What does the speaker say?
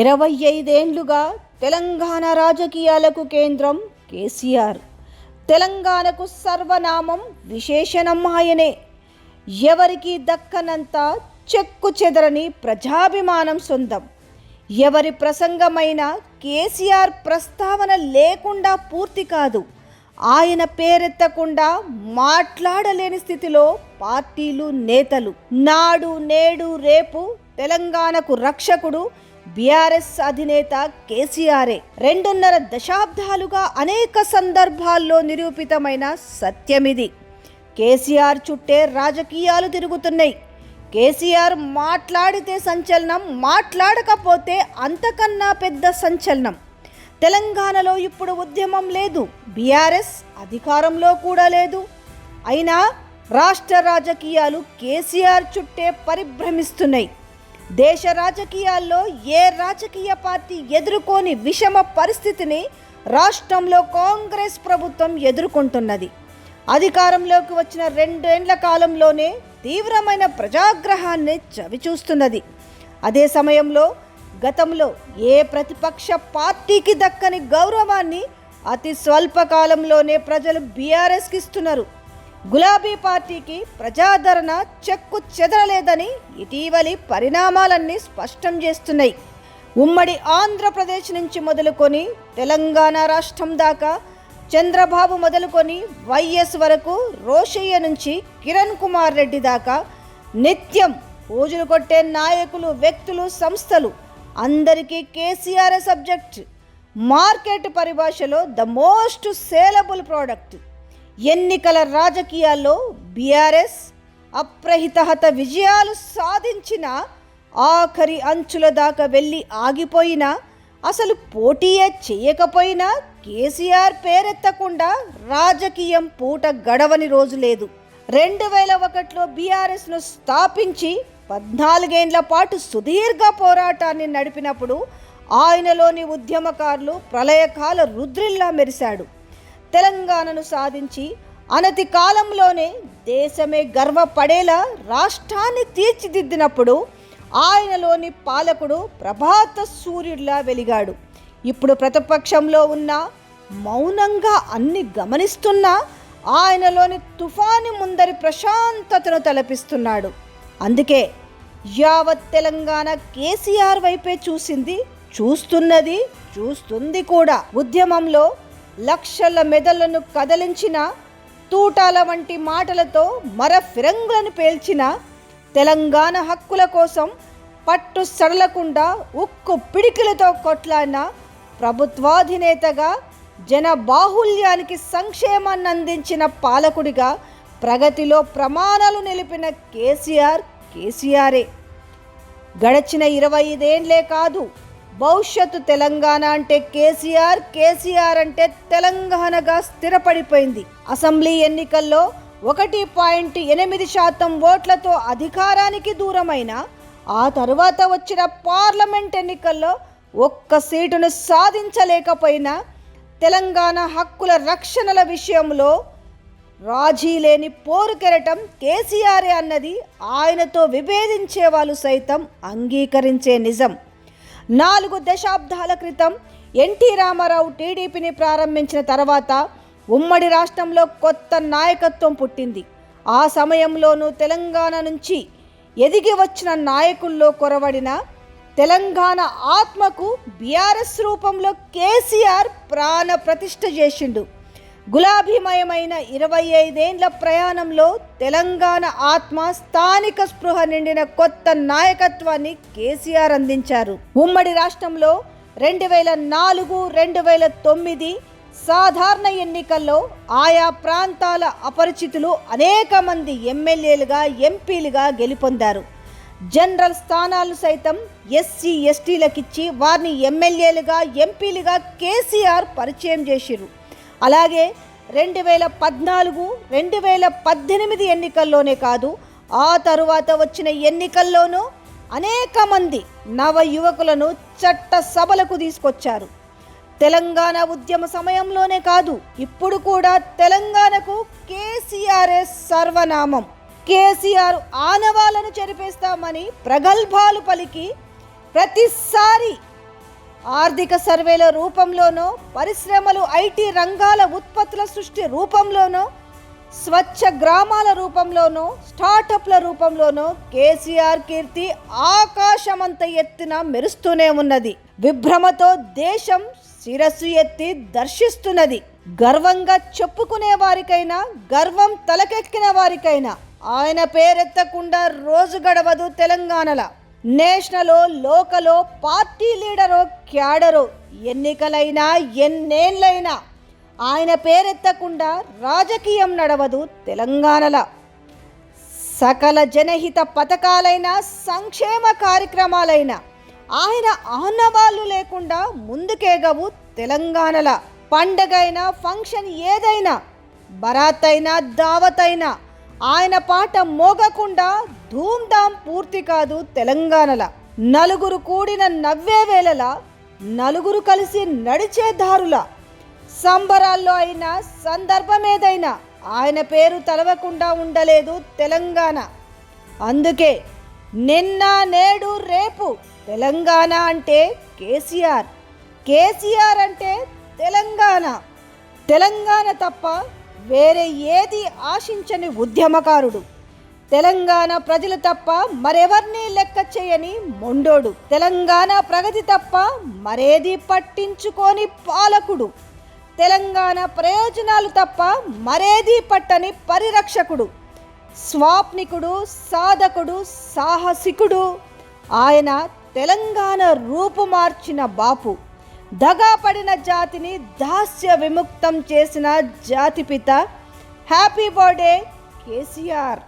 25 ఏళ్లుగా తెలంగాణ రాజకీయాలకు కేంద్రం కేసీఆర్. తెలంగాణకు సర్వనామం విశేషణం ఆయనే. ఎవరికి దక్కనంత చెక్కు చెదరని ప్రజాభిమానం సొంతం. ఎవరి ప్రసంగమైనా కేసీఆర్ ప్రస్తావన లేకుండా పూర్తి కాదు. ఆయన పేరెత్తకుండా మాట్లాడలేని స్థితిలో పార్టీలు, నేతలు. నాడు నేడు రేపు తెలంగాణకు రక్షకుడు బీఆర్ఎస్ అధినేత కేసీఆరే. 2.5 దశాబ్దాలుగా అనేక సందర్భాల్లో నిరూపితమైన సత్యమిది. కేసీఆర్ చుట్టే రాజకీయాలు తిరుగుతున్నాయి. కేసీఆర్ మాట్లాడితే సంచలనం, మాట్లాడకపోతే అంతకన్నా పెద్ద సంచలనం. తెలంగాణలో ఇప్పుడు ఉద్యమం లేదు, బీఆర్ఎస్ అధికారంలో కూడా లేదు. అయినా రాష్ట్ర రాజకీయాలు కేసీఆర్ చుట్టే పరిభ్రమిస్తున్నాయి. దేశ రాజకీయాల్లో ఏ రాజకీయ పార్టీ ఎదుర్కోని విషమ పరిస్థితిని రాష్ట్రంలో కాంగ్రెస్ ప్రభుత్వం ఎదుర్కొంటున్నది. అధికారంలోకి వచ్చిన 2 ఏళ్ల కాలంలోనే తీవ్రమైన ప్రజాగ్రహాన్ని చవిచూస్తున్నది. అదే సమయంలో గతంలో ఏ ప్రతిపక్ష పార్టీకి దక్కని గౌరవాన్ని అతి స్వల్ప కాలంలోనే ప్రజలు బీఆర్ఎస్కి ఇస్తున్నారు. గులాబీ పార్టీకి ప్రజాదరణ చెక్కు చెదరలేదని ఇటీవలి పరిణామాలన్నీ స్పష్టం చేస్తున్నాయి. ఉమ్మడి ఆంధ్రప్రదేశ్ నుంచి మొదలుకొని తెలంగాణ రాష్ట్రం దాకా, చంద్రబాబు మొదలుకొని వైఎస్ వరకు, రోషయ్య నుంచి కిరణ్ కుమార్ రెడ్డి దాకా నిత్యం పూజలు కొట్టే నాయకులు, వ్యక్తులు, సంస్థలు అందరికీ కేసీఆర్ సబ్జెక్ట్. మార్కెట్ పరిభాషలో ద మోస్ట్ సేలబుల్ ప్రోడక్ట్. ఎన్నికల రాజకీయాల్లో బీఆర్ఎస్ అప్రహితహత విజయాలు సాధించిన, ఆఖరి అంచుల దాకా వెళ్ళి ఆగిపోయినా, అసలు పోటీయే చేయకపోయినా కేసీఆర్ పేరెత్తకుండా రాజకీయం పూట గడవని రోజు లేదు. 2001లో బీఆర్ఎస్ను స్థాపించి 14 ఏళ్ల పాటు సుదీర్ఘ పోరాటాన్ని నడిపినప్పుడు ఆయనలోని ఉద్యమకారులు ప్రళయకాల రుద్రిల్లా మెరిశాడు. తెలంగాణను సాధించి అనతి కాలంలోనే దేశమే గర్వపడేలా రాష్ట్రాన్ని తీర్చిదిద్దినప్పుడు ఆయనలోని పాలకుడు ప్రభాత సూర్యుడిలా వెలిగాడు. ఇప్పుడు ప్రతిపక్షంలో ఉన్న, మౌనంగా అన్ని గమనిస్తున్నా ఆయనలోని తుఫాను ముందరి ప్రశాంతతను తలపిస్తున్నాడు. అందుకే యావత్ తెలంగాణ కేసీఆర్ వైపే చూసింది, చూస్తున్నది, చూస్తుంది కూడా. ఉద్యమంలో లక్షల మెదళ్లను కదిలించిన, తూటాల వంటి మాటలతో మర ఫిరంగులను పేల్చిన, తెలంగాణ హక్కుల కోసం పట్టు సడలకుండా ఉక్కు పిడికిలతో కొట్లాడిన ప్రభుత్వాధినేతగా, జన బాహుల్యానికి సంక్షేమాన్ని అందించిన పాలకుడిగా ప్రగతిలో ప్రమాణాలు నిలిపిన కేసీఆరే. గడచిన 25 ఏళ్లే కాదు, భవిష్యత్తు తెలంగాణ అంటే కేసీఆర్, కేసీఆర్ అంటే తెలంగాణగా స్థిరపడిపోయింది. అసెంబ్లీ ఎన్నికల్లో 1.8% ఓట్లతో అధికారానికి దూరమైన, ఆ తరువాత వచ్చిన పార్లమెంట్ ఎన్నికల్లో ఒక్క సీటును సాధించలేకపోయినా, తెలంగాణ హక్కుల రక్షణల విషయంలో రాజీ లేని పోరుకెరటం కేసీఆర్ అన్నది ఆయనతో విభేదించే వాళ్ళు సైతం అంగీకరించే నిజం. 4 దశాబ్దాల క్రితం ఎన్టీ రామారావు టీడీపీని ప్రారంభించిన తర్వాత ఉమ్మడి రాష్ట్రంలో కొత్త నాయకత్వం పుట్టింది. ఆ సమయంలోనూ తెలంగాణ నుంచి ఎదిగి వచ్చిన నాయకుల్లో కొరవడిన తెలంగాణ ఆత్మకు బీఆర్ఎస్ రూపంలో కేసీఆర్ ప్రాణ ప్రతిష్ఠ చేసిండు. గులాబీమయమైన 25 ఏళ్ల ప్రయాణంలో తెలంగాణ ఆత్మ, స్థానిక స్పృహ నిండిన కొత్త నాయకత్వాన్ని కేసీఆర్ అందించారు. ఉమ్మడి రాష్ట్రంలో 2004, 2009 సాధారణ ఎన్నికల్లో ఆయా ప్రాంతాల అపరిచితులు అనేక మంది ఎమ్మెల్యేలుగా, ఎంపీలుగా గెలుపొందారు. జనరల్ స్థానాలు సైతం ఎస్సీ, ఎస్టీలకిచ్చి వారిని ఎమ్మెల్యేలుగా, ఎంపీలుగా కేసీఆర్ పరిచయం చేసిరు. అలాగే 2014, 2018 ఎన్నికల్లోనే కాదు, ఆ తరువాత వచ్చిన ఎన్నికల్లోనూ అనేక మంది నవ యువకులను చట్ట సభలకు తీసుకొచ్చారు. తెలంగాణ ఉద్యమ సమయంలోనే కాదు, ఇప్పుడు కూడా తెలంగాణకు కేసీఆర్ సర్వనామం. కేసీఆర్ ఆనవాళ్లను చెరిపేస్తామని ప్రగల్భాలు పలికి ప్రతిసారి ఆర్థిక సర్వేల రూపంలోనో, పరిశ్రమలు ఐటీ రంగాల ఉత్పత్తుల సృష్టి రూపంలోనో, స్వచ్ఛ గ్రామాల రూపంలోనో, స్టార్టప్ల రూపంలోనో కేసీఆర్ కీర్తి ఆకాశమంత ఎత్తున మెరుస్తూనే ఉన్నది. విభ్రమతో దేశం శిరస్సు ఎత్తి దర్శిస్తున్నది. గర్వంగా చెప్పుకునే వారికైనా, గర్వం తలకెక్కిన వారికైనా ఆయన పేరెత్తకుండా రోజు గడవదు తెలంగాణలో. నేషనలో, లోకలో, పార్టీ లీడరో, క్యాడరో, ఎన్నికలైనా ఎన్నేళ్ళైనా ఆయన పేరెత్తకుండా రాజకీయం నడవదు తెలంగాణలో. సకల జనహిత పథకాలైన, సంక్షేమ కార్యక్రమాలైన ఆయన ఆనవాళ్ళు లేకుండా ముందుకేగవు తెలంగాణలో. పండగైనా, ఫంక్షన్ ఏదైనా, బరాత్ అయినా, దావత్ అయినా ఆయన పాట మోగకుండా ధూమ్ధాం పూర్తి కాదు తెలంగాణలో. నలుగురు కూడిన నవ్వే వేళలా, నలుగురు కలిసి నడిచే దారుల, సంబరాల్లో అయినా, సందర్భమేదైనా ఆయన పేరు తలవకుండా ఉండలేదు తెలంగాణ. అందుకే నిన్న, నేడు, రేపు తెలంగాణ అంటే కేసీఆర్, కేసీఆర్ అంటే తెలంగాణ. తెలంగాణ తప్ప వేరే ఏది ఆశించని ఉద్యమకారుడు, తెలంగాణ ప్రజలు తప్ప మరెవర్నీ లెక్క చేయని మొండోడు, తెలంగాణ ప్రగతి తప్ప మరేది పట్టించుకోని పాలకుడు, తెలంగాణ ప్రయోజనాలు తప్ప మరేది పట్టని పరిరక్షకుడు, స్వాప్నికుడు, సాధకుడు, సాహసికుడు. ఆయన తెలంగాణ రూపు మార్చిన బాపు, దగాపడిన జాతిని దాస్య విముక్తం చేసిన జాతిపిత. Happy birthday KCR.